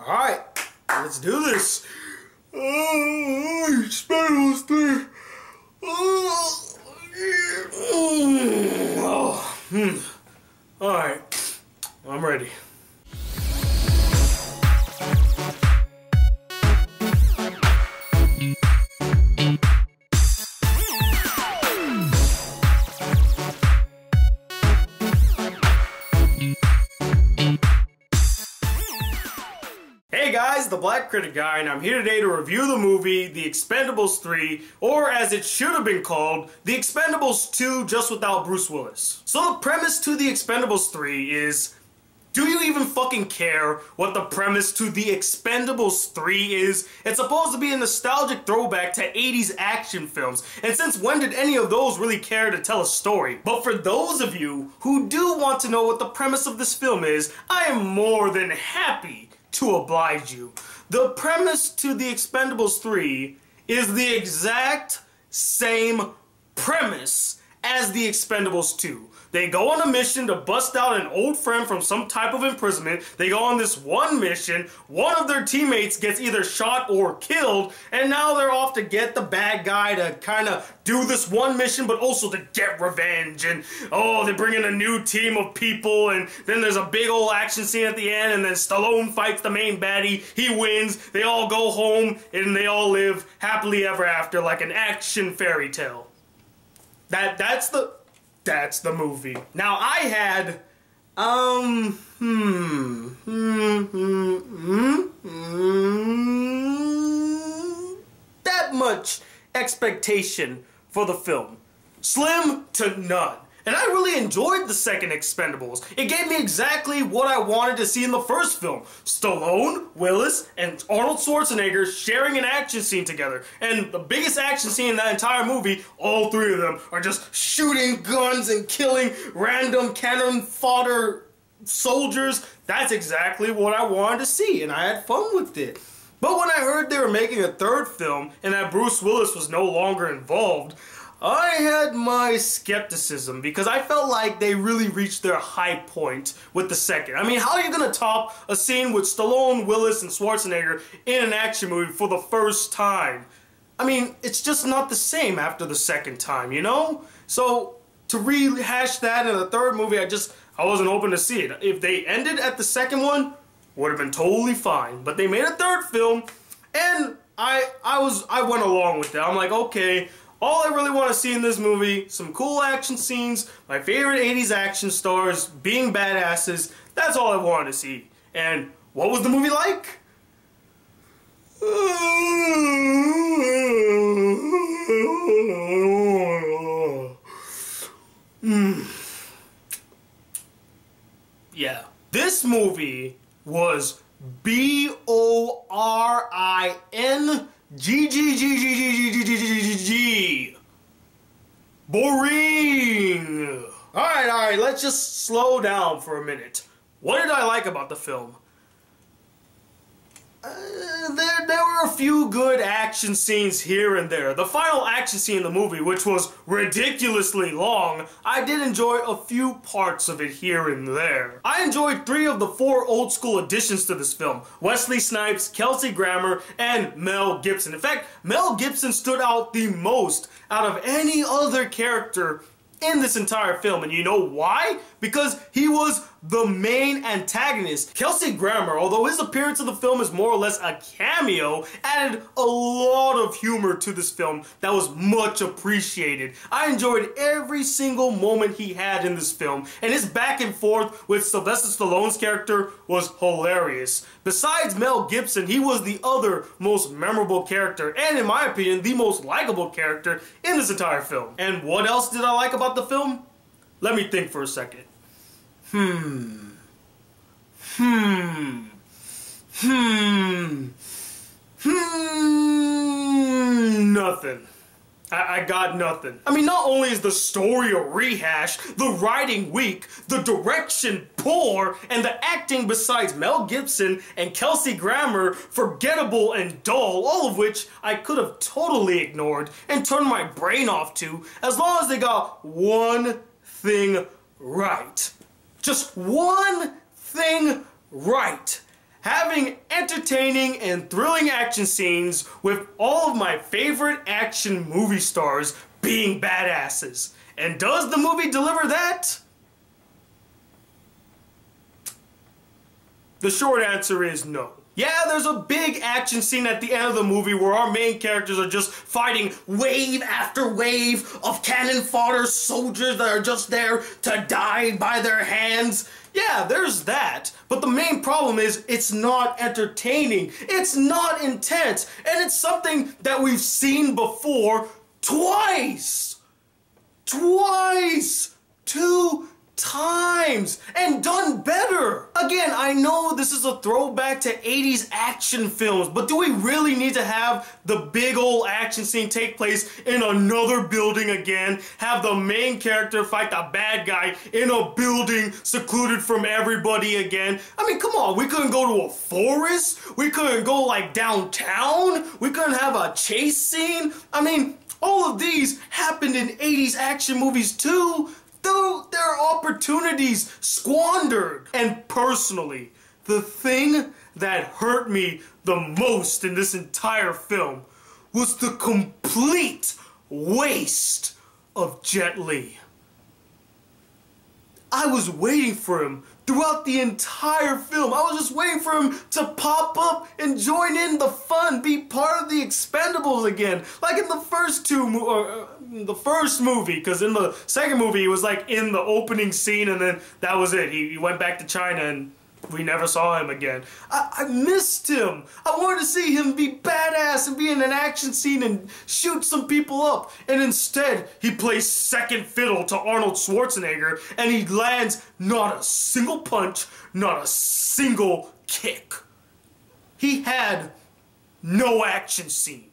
Alright, let's do this. Expendables 3. Alright, I'm ready. Hey guys, the Black Critic Guy, and I'm here today to review the movie The Expendables 3, or as it should have been called, The Expendables 2, just without Bruce Willis. So the premise to The Expendables 3 is, do you even fucking care what the premise to The Expendables 3 is? It's supposed to be a nostalgic throwback to 80s action films, and since when did any of those really care to tell a story? But for those of you who do want to know what the premise of this film is, I am more than happy to oblige you. The premise to The Expendables 3 is the exact same premise as The Expendables 2. They go on a mission to bust out an old friend from some type of imprisonment. They go on this one mission, one of their teammates gets either shot or killed, and now they're off to get the bad guy to kind of do this one mission, but also to get revenge. And oh, they bring in a new team of people, and then there's a big old action scene at the end, and then Stallone fights the main baddie, he wins, they all go home, and they all live happily ever after like an action fairy tale. That's the movie. Now I had that much expectation for the film. Slim to none. And I really enjoyed the second Expendables. It gave me exactly what I wanted to see in the first film. Stallone, Willis, and Arnold Schwarzenegger sharing an action scene together. And the biggest action scene in that entire movie, all three of them are just shooting guns and killing random cannon fodder soldiers. That's exactly what I wanted to see, and I had fun with it. But when I heard they were making a third film and that Bruce Willis was no longer involved, I had my skepticism because I felt like they really reached their high point with the second. I mean, how are you going to top a scene with Stallone, Willis, and Schwarzenegger in an action movie for the first time? I mean, it's just not the same after the second time, you know? So, to rehash that in a third movie, I wasn't open to see it. If they ended at the second one, would have been totally fine. But they made a third film, and I went along with it. I'm like, okay, all I really want to see in this movie, some cool action scenes, my favorite 80s action stars being badasses. That's all I wanted to see. And what was the movie like? Yeah. This movie was BORING. Boring. Alright, let's just slow down for a minute. What did I like about the film? There were a few good action scenes here and there. The final action scene in the movie, which was ridiculously long, I did enjoy a few parts of it here and there. I enjoyed 3 of the 4 old school additions to this film. Wesley Snipes, Kelsey Grammer, and Mel Gibson. In fact, Mel Gibson stood out the most out of any other character in this entire film, and you know why? Because he was the main antagonist. Kelsey Grammer, although his appearance in the film is more or less a cameo, added a lot of humor to this film that was much appreciated. I enjoyed every single moment he had in this film, and his back and forth with Sylvester Stallone's character was hilarious. Besides Mel Gibson, he was the other most memorable character, and in my opinion, the most likable character in this entire film. And what else did I like about the film? Let me think for a second. Nothing. I got nothing. I mean, not only is the story a rehash, the writing weak, the direction poor, and the acting besides Mel Gibson and Kelsey Grammer forgettable and dull, all of which I could have totally ignored and turned my brain off to, as long as they got one thing right. Just one thing right. having entertaining and thrilling action scenes with all of my favorite action movie stars being badasses. And does the movie deliver that? The short answer is no. Yeah, there's a big action scene at the end of the movie where our main characters are just fighting wave after wave of cannon fodder soldiers that are just there to die by their hands. Yeah, there's that. But the main problem is it's not entertaining. It's not intense. And it's something that we've seen before twice. Twice. 2 times and done better. Again, I know this is a throwback to 80s action films, but do we really need to have the big old action scene take place in another building again? Have the main character fight the bad guy in a building secluded from everybody again? I mean, come on, we couldn't go to a forest? We couldn't go like downtown? We couldn't have a chase scene? I mean, all of these happened in 80s action movies too. Though there are opportunities squandered. And personally, the thing that hurt me the most in this entire film was the complete waste of Jet Li. I was waiting for him throughout the entire film. I was just waiting for him to pop up and join in the fun, be part of the Expendables again. Like in the first the first movie, because in the second movie he was like in the opening scene and then that was it. He went back to China and we never saw him again. I missed him. I wanted to see him be badass and be in an action scene and shoot some people up. And instead, he plays second fiddle to Arnold Schwarzenegger and he lands not a single punch, not a single kick. He had no action scene.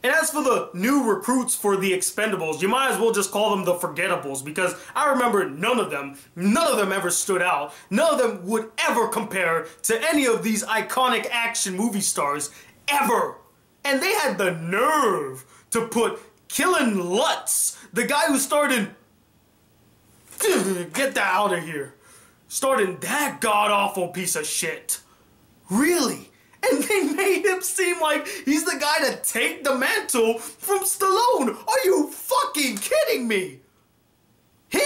And as for the new recruits for the Expendables, you might as well just call them the Forgettables, because I remember none of them ever stood out. None of them would ever compare to any of these iconic action movie stars, ever. And they had the nerve to put Killin Lutz, the guy who started... Get that out of here. Started that god-awful piece of shit. Really? And they made him seem like he's the guy to take the mantle from Stallone. Are you fucking kidding me? Him?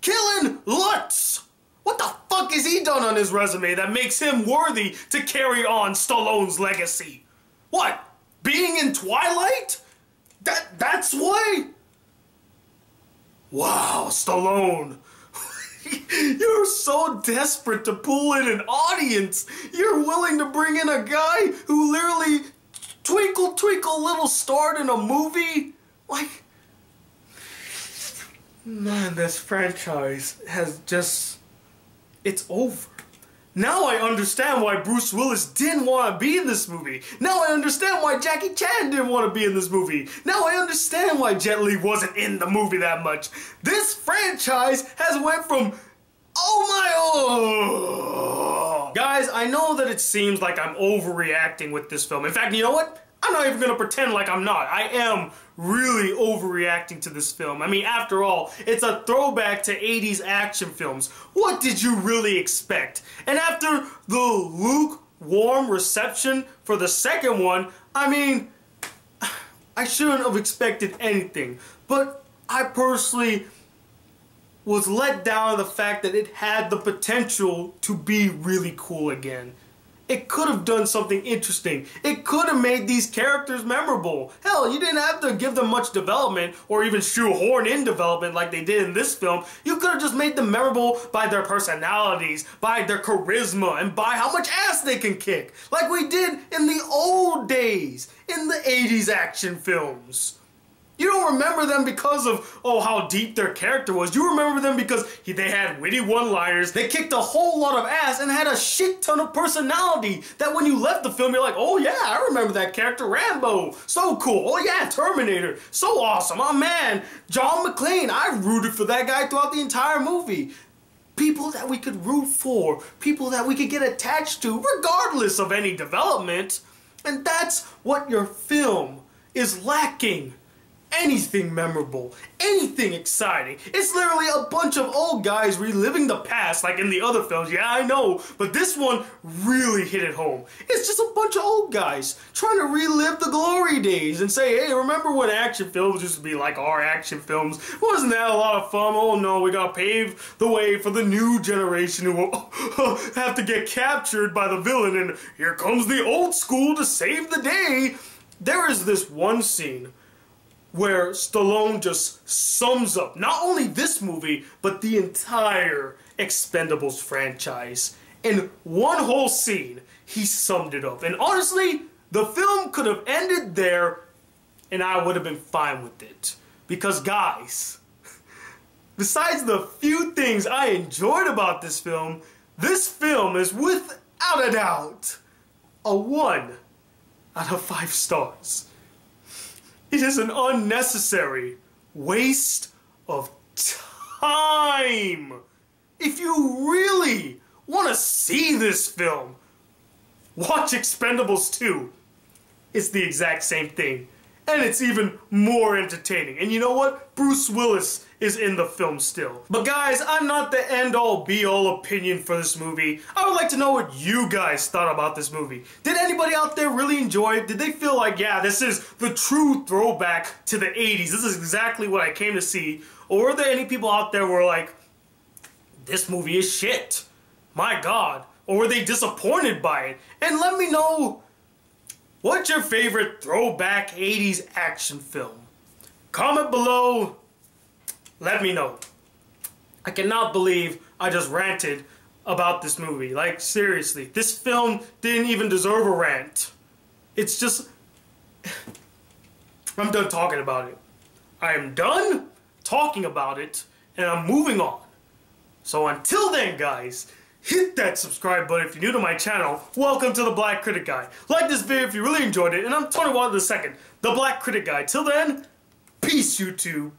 Killin Lutz. What the fuck has he done on his resume that makes him worthy to carry on Stallone's legacy? What? Being in Twilight? That's why? Wow, Stallone. You're so desperate to pull in an audience. You're willing to bring in a guy who literally twinkle twinkle little starred in a movie? Like, man, this franchise has just, it's over. Now I understand why Bruce Willis didn't want to be in this movie. Now I understand why Jackie Chan didn't want to be in this movie. Now I understand why Jet Li wasn't in the movie that much. This franchise has went from, oh my, Guys, I know that it seems like I'm overreacting with this film. In fact, you know what? I'm not even going to pretend like I'm not. I am really overreacting to this film. I mean, after all, it's a throwback to 80s action films. What did you really expect? And after the lukewarm reception for the second one, I mean, I shouldn't have expected anything. But I personally was let down by the fact that it had the potential to be really cool again. It could have done something interesting. It could have made these characters memorable. Hell, you didn't have to give them much development or even shoehorn in development like they did in this film. You could have just made them memorable by their personalities, by their charisma, and by how much ass they can kick. Like we did in the old days, in the 80s action films. You don't remember them because of, oh, how deep their character was. You remember them because they had witty one-liners, they kicked a whole lot of ass, and had a shit ton of personality that when you left the film, you're like, oh yeah, I remember that character, Rambo. So cool. Oh yeah, Terminator. So awesome. Oh man, John McClane. I rooted for that guy throughout the entire movie. People that we could root for. People that we could get attached to, regardless of any development. And that's what your film is lacking anything memorable, anything exciting. It's literally a bunch of old guys reliving the past like in the other films. Yeah, I know, but this one really hit it home. It's just a bunch of old guys trying to relive the glory days and say, hey, remember when action films used to be like our action films? Wasn't that a lot of fun? Oh no, we gotta pave the way for the new generation who will have to get captured by the villain, and here comes the old school to save the day. There is this one scene where Stallone just sums up not only this movie, but the entire Expendables franchise. In one whole scene, he summed it up. And honestly, the film could have ended there, and I would have been fine with it. Because guys, besides the few things I enjoyed about this film is without a doubt a 1 out of 5 stars. It is an unnecessary waste of time. If you really want to see this film, watch Expendables 2. It's the exact same thing, and it's even more entertaining. And you know what? Bruce Willis is in the film still. But guys, I'm not the end-all be-all opinion for this movie. I would like to know what you guys thought about this movie. Did anybody out there really enjoy it? Did they feel like, yeah, this is the true throwback to the 80s. This is exactly what I came to see. Or were there any people out there who were like, this movie is shit. My God. Or were they disappointed by it? And let me know, what's your favorite throwback 80s action film? Comment below. Let me know. I cannot believe I just ranted about this movie. Like, seriously, this film didn't even deserve a rant. It's just... I'm done talking about it. I am done talking about it, and I'm moving on. So until then, guys, hit that subscribe button if you're new to my channel. Welcome to the Black Critic Guy. Like this video if you really enjoyed it, and I'm Tony Watt II, the Black Critic Guy. Till then, peace, YouTube.